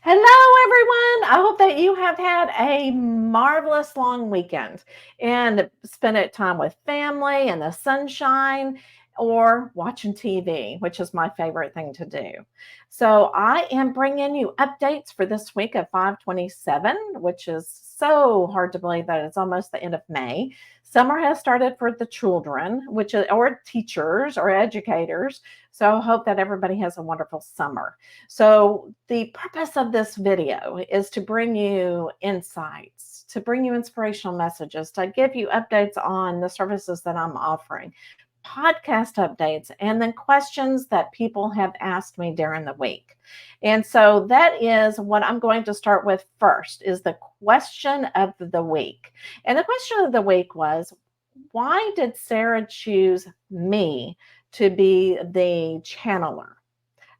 Hello, everyone. I hope that you have had a marvelous long weekend and spent it time with family and the sunshine or watching TV, which is my favorite thing to do. So, I am bringing you updates for this week of 527, which is so hard to believe that it's almost the end of May. Summer has started for the children, which is, or teachers or educators. So, I hope that everybody has a wonderful summer. So, the purpose of this video is to bring you insights, to bring you inspirational messages, to give you updates on the services that I'm offering, podcast updates, and then questions that people have asked me during the week. And so that is what I'm going to start with first is the question of the week. And the question of the week was, why did Sarah choose me to be the channeler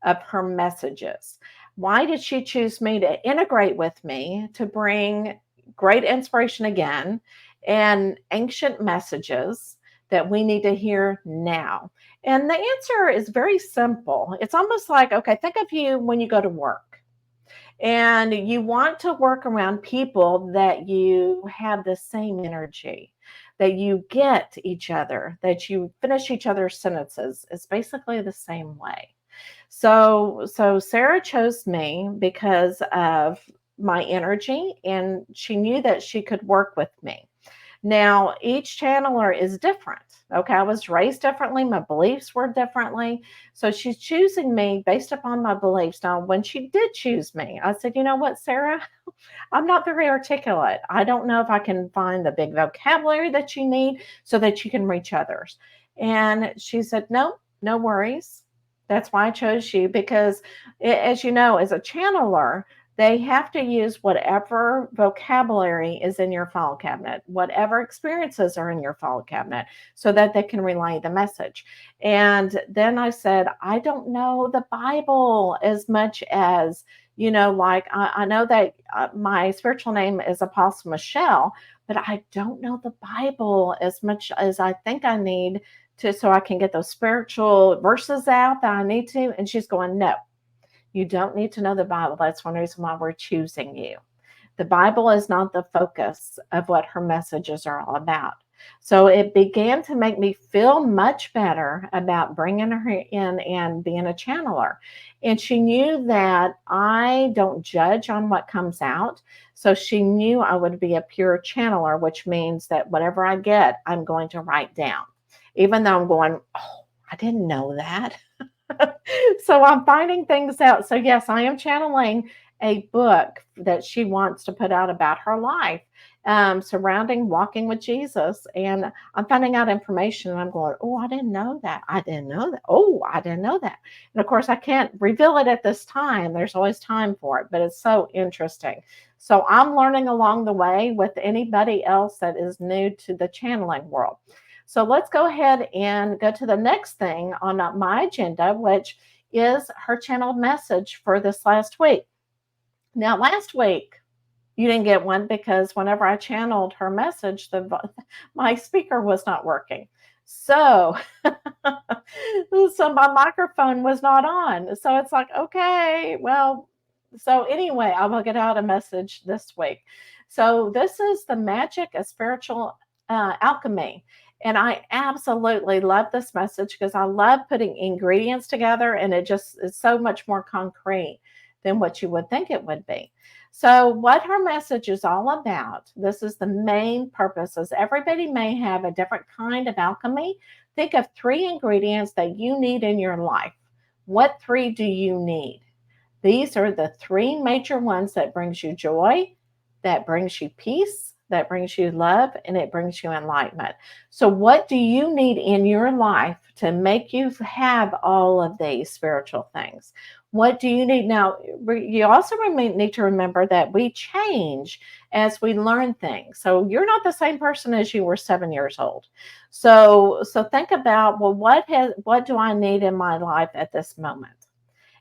of her messages? Why did she choose me to integrate with me to bring great inspiration again and ancient messages that we need to hear now? And the answer is very simple. It's almost like, okay, think of you when you go to work and you want to work around people that you have the same energy, that you get each other, that you finish each other's sentences. It's basically the same way. So Sarah chose me because of my energy, and she knew that she could work with me. Now, each channeler is different. Okay, I was raised differently, my beliefs were differently. So she's choosing me based upon my beliefs. Now, when she did choose me, I said, you know what, Sarah, I'm not very articulate. I don't know if I can find the big vocabulary that you need so that you can reach others. And she said, no, no worries. That's why I chose you because, as you know, as a channeler, they have to use whatever vocabulary is in your file cabinet, whatever experiences are in your file cabinet, so that they can relay the message. And then I said, I don't know the Bible as much as, like I know that my spiritual name is Apostle Michelle, but I don't know the Bible as much as I think I need to, so I can get those spiritual verses out that I need to. And she's going, no, you don't need to know the Bible. That's one reason why we're choosing you. The Bible is not the focus of what her messages are all about. So it began to make me feel much better about bringing her in and being a channeler. And she knew that I don't judge on what comes out. So she knew I would be a pure channeler, which means that whatever I get, I'm going to write down. Even though I'm going, oh, I didn't know that. So I'm finding things out. So, yes, I am channeling a book that she wants to put out about her life surrounding walking with Jesus. And I'm finding out information and I'm going, oh, I didn't know that. I didn't know that. Oh, I didn't know that. And of course, I can't reveal it at this time. There's always time for it, but it's so interesting. So I'm learning along the way with anybody else that is new to the channeling world. So let's go ahead and go to the next thing on my agenda, which is her channeled message for this last week. Now, last week, you didn't get one because whenever I channeled her message, my speaker was not working. So, so my microphone was not on. So it's like, okay, well, so anyway, I will get out a message this week. So this is the magic of spiritual alchemy. And I absolutely love this message because I love putting ingredients together and it just is so much more concrete than what you would think it would be. So, what her message is all about, this is the main purpose, is everybody may have a different kind of alchemy. Think of 3 ingredients that you need in your life. What 3 do you need? These are the 3 major ones that brings you joy, that brings you peace, that brings you love, and it brings you enlightenment. So, what do you need in your life to make you have all of these spiritual things? What do you need? Now, you also need to remember that we change as we learn things. So, you're not the same person as you were 7 years old. So think about, well, what do I need in my life at this moment?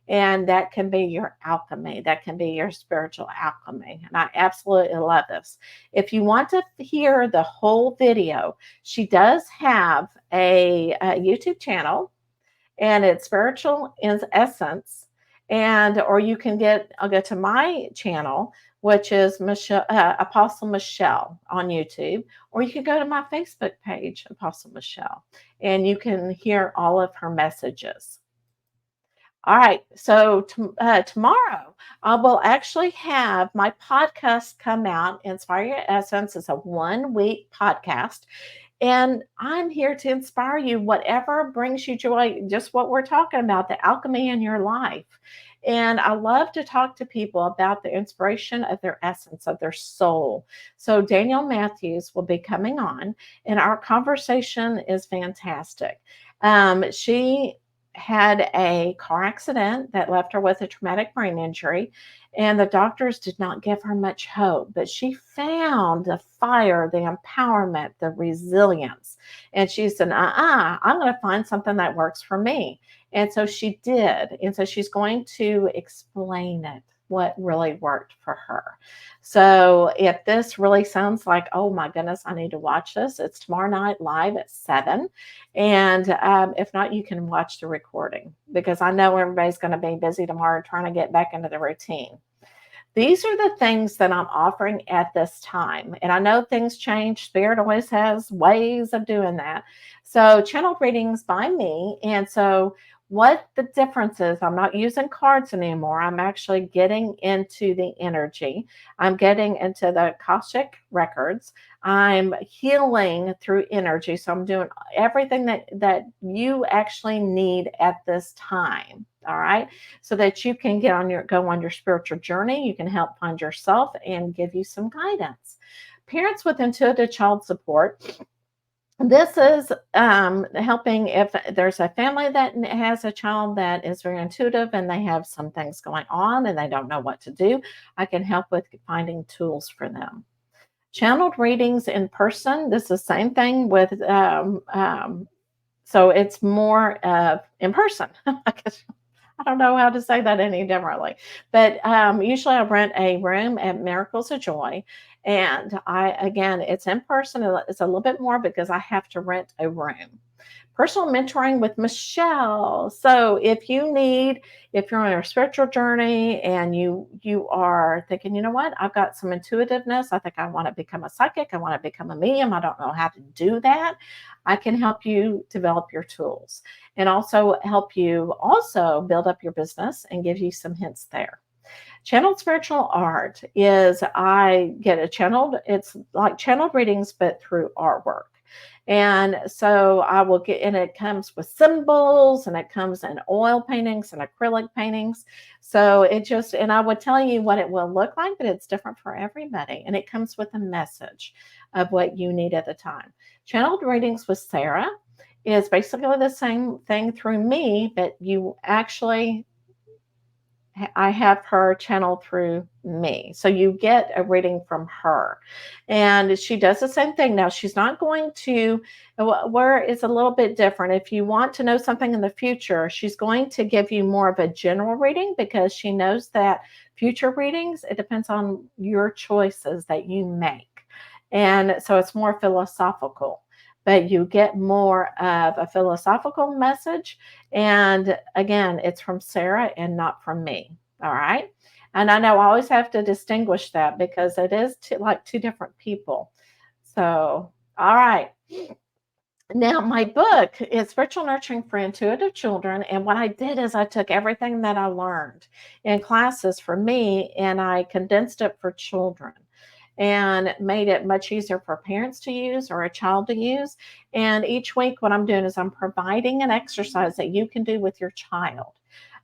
And that can be your alchemy. That can be your spiritual alchemy. And I absolutely love this. If you want to hear the whole video, she does have a YouTube channel, and it's Spiritual in Essence. And or you can I'll go to my channel, which is Michelle, Apostle Michelle on YouTube, or you can go to my Facebook page, Apostle Michelle, and you can hear all of her messages. All right. So tomorrow, I will actually have my podcast come out. Inspire Your Essence is a 1 week podcast. And I'm here to inspire you, whatever brings you joy, just what we're talking about, the alchemy in your life. And I love to talk to people about the inspiration of their essence, of their soul. So Danielle Matthews will be coming on, and our conversation is fantastic. She had a car accident that left her with a traumatic brain injury, and the doctors did not give her much hope, but she found the fire, the empowerment, the resilience. And she said, I'm going to find something that works for me. And so she did. And so she's going to explain it, what really worked for her. So if this really sounds like, oh my goodness, I need to watch this, it's tomorrow night live at 7. And if not, you can watch the recording, because I know everybody's going to be busy tomorrow trying to get back into the routine. These are the things that I'm offering at this time. And I know things change. Spirit always has ways of doing that. So, channel readings by me. And so, what the difference is, I'm not using cards anymore. I'm actually getting into the energy. I'm getting into the Akashic records. I'm healing through energy. So I'm doing everything that you actually need at this time. All right. So that you can go on your spiritual journey. You can help find yourself and give you some guidance. Parents with intuitive child support. This is helping if there's a family that has a child that is very intuitive and they have some things going on and they don't know what to do. I can help with finding tools for them. Channeled readings in person. This is the same thing with so it's more in person. I don't know how to say that any differently, but usually I rent a room at Miracles of Joy, and again, it's in person. It's a little bit more because I have to rent a room. Personal mentoring with Michelle. So if you're on a spiritual journey and you are thinking, you know what, I've got some intuitiveness. I think I want to become a psychic. I want to become a medium. I don't know how to do that. I can help you develop your tools and also help you also build up your business and give you some hints there. Channeled spiritual art is it's like channeled readings, but through artwork. And so and it comes with symbols and it comes in oil paintings and acrylic paintings. So and I would tell you what it will look like, but it's different for everybody. And it comes with a message of what you need at the time. Channeled readings with Sarah is basically the same thing through me, but I have her channel through me. So you get a reading from her. And she does the same thing. Now, she's not going to, where it's a little bit different. If you want to know something in the future, she's going to give you more of a general reading because she knows that future readings, it depends on your choices that you make. And so it's more philosophical, but you get more of a philosophical message. And again, it's from Sarah and not from me. All right. And I know I always have to distinguish that because it is like two different people. So, all right. Now, my book is Spiritual Nurturing for Intuitive Children. And what I did is I took everything that I learned in classes for me and I condensed it for children and made it much easier for parents to use or a child to use. And each week, what I'm doing is I'm providing an exercise that you can do with your child.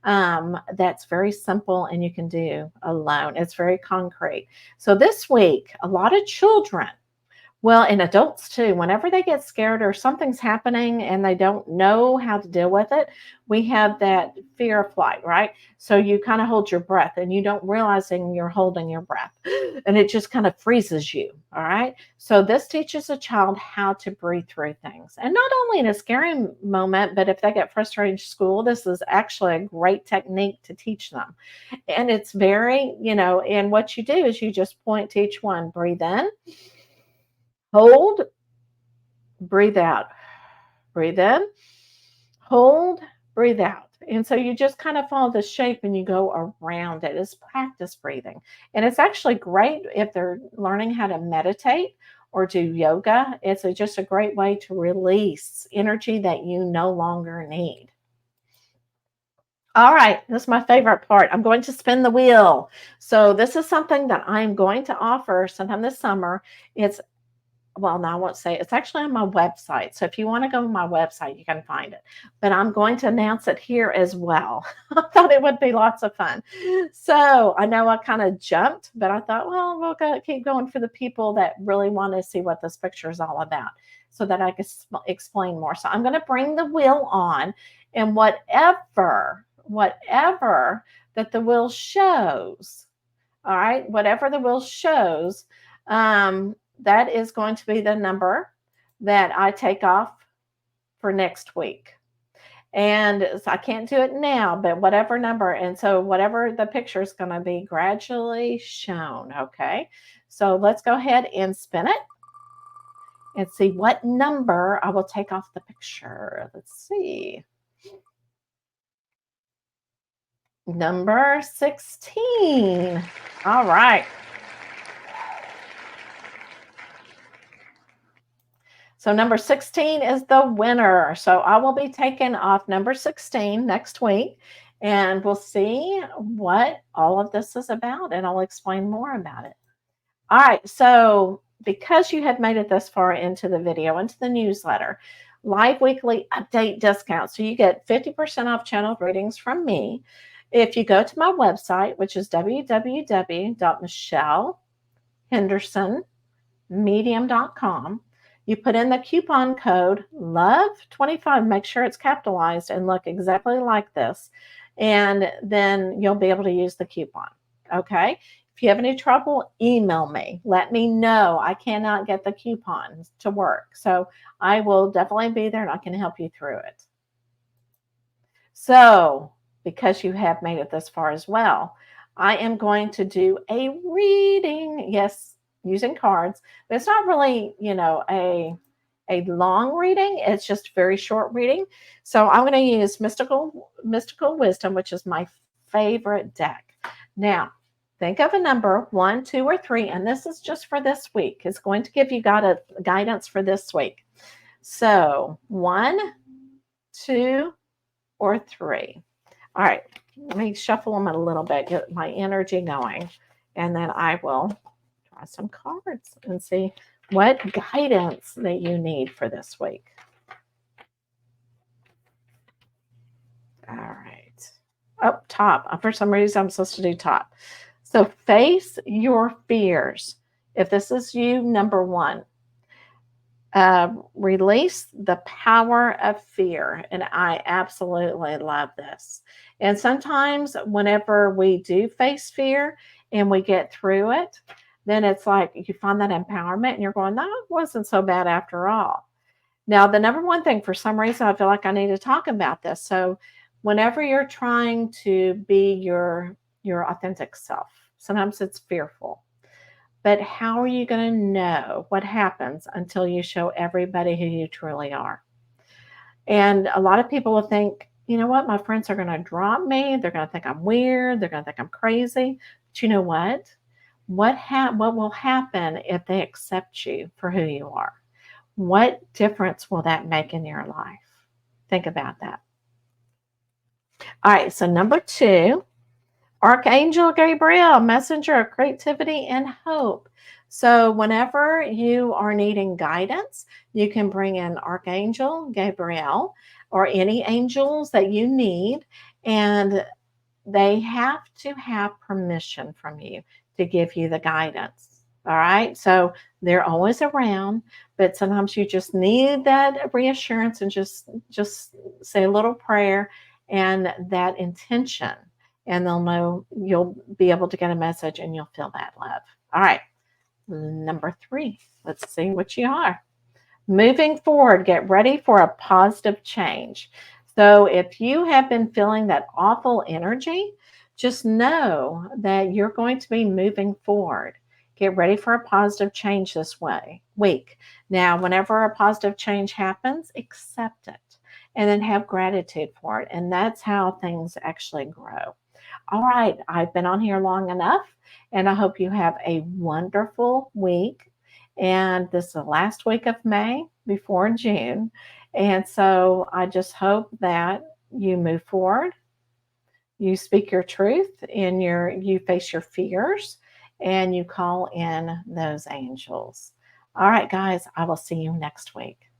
That's very simple and you can do alone. It's very concrete. So this week, a lot of children, well, and adults too, whenever they get scared or something's happening and they don't know how to deal with it, we have that fear of flight, right? So you kind of hold your breath and you don't realizing you're holding your breath and it just kind of freezes you. All right. So this teaches a child how to breathe through things. And not only in a scary moment, but if they get frustrated in school, this is actually a great technique to teach them. And it's very, and what you do is you just point to each one, breathe in. Hold, breathe out. Breathe in, hold, breathe out. And so you just kind of follow the shape and you go around it. It's practice breathing. And it's actually great if they're learning how to meditate or do yoga. It's just a great way to release energy that you no longer need. All right, this is my favorite part. I'm going to spin the wheel. So this is something that I'm going to offer sometime this summer. It's well, no, I won't say it. It's actually on my website. So if you want to go to my website, you can find it. But I'm going to announce it here as well. I thought it would be lots of fun. So I know I kind of jumped, but I thought, well, we'll keep going for the people that really want to see what this picture is all about so that I can explain more. So I'm going to bring the wheel on, and whatever that the wheel shows, all right, whatever the wheel shows, that is going to be the number that I take off for next week. And so I can't do it now, but whatever number. And so whatever the picture is going to be gradually shown. Okay. So let's go ahead and spin it and see what number I will take off the picture. Let's see. Number 16. All right. So number 16 is the winner. So I will be taking off number 16 next week, and we'll see what all of this is about, and I'll explain more about it. All right. So because you have made it this far into the video, into the newsletter, live weekly update discount. So you get 50% off channel readings from me. If you go to my website, which is www.michellehendersonmedium.com, you put in the coupon code LOVE25, make sure it's capitalized and look exactly like this, and then you'll be able to use the coupon. Okay. If you have any trouble, email me. Let me know. I cannot get the coupons to work. So I will definitely be there and I can help you through it. So because you have made it this far as well, I am going to do a reading. Yes, using cards, but it's not really, a long reading. It's just very short reading. So I'm going to use mystical wisdom, which is my favorite deck. Now, think of a number 1, 2, or 3, and this is just for this week. It's going to give you guidance for this week. So 1, 2, or 3. All right, let me shuffle them a little bit, get my energy going, and then I will draw some cards and see what guidance that you need for this week. All right. Up top. For some reason, I'm supposed to do top. So face your fears. If this is you, number 1. Release the power of fear. And I absolutely love this. And sometimes whenever we do face fear and we get through it, then it's like you find that empowerment and you're going, that wasn't so bad after all. Now, the number one thing, for some reason, I feel like I need to talk about this. So whenever you're trying to be your authentic self, sometimes it's fearful. But how are you going to know what happens until you show everybody who you truly are? And a lot of people will think, you know what, my friends are going to drop me. They're going to think I'm weird. They're going to think I'm crazy. But you know what? What will happen if they accept you for who you are? What difference will that make in your life? Think about that. All right, so number 2, Archangel Gabriel, messenger of creativity and hope. So whenever you are needing guidance, you can bring in Archangel Gabriel or any angels that you need, and they have to have permission from you to give you the guidance. All right. So they're always around, but sometimes you just need that reassurance and just say a little prayer and that intention, and they'll know, you'll be able to get a message and you'll feel that love. All right. Number 3. Let's see what you are. Moving forward, get ready for a positive change. So if you have been feeling that awful energy, just know that you're going to be moving forward. Get ready for a positive change this week. Now, whenever a positive change happens, accept it. and then have gratitude for it. And that's how things actually grow. All right, I've been on here long enough, and I hope you have a wonderful week. And this is the last week of May before June. And so I just hope that you move forward, you speak your truth, and you face your fears, and you call in those angels. All right, guys, I will see you next week.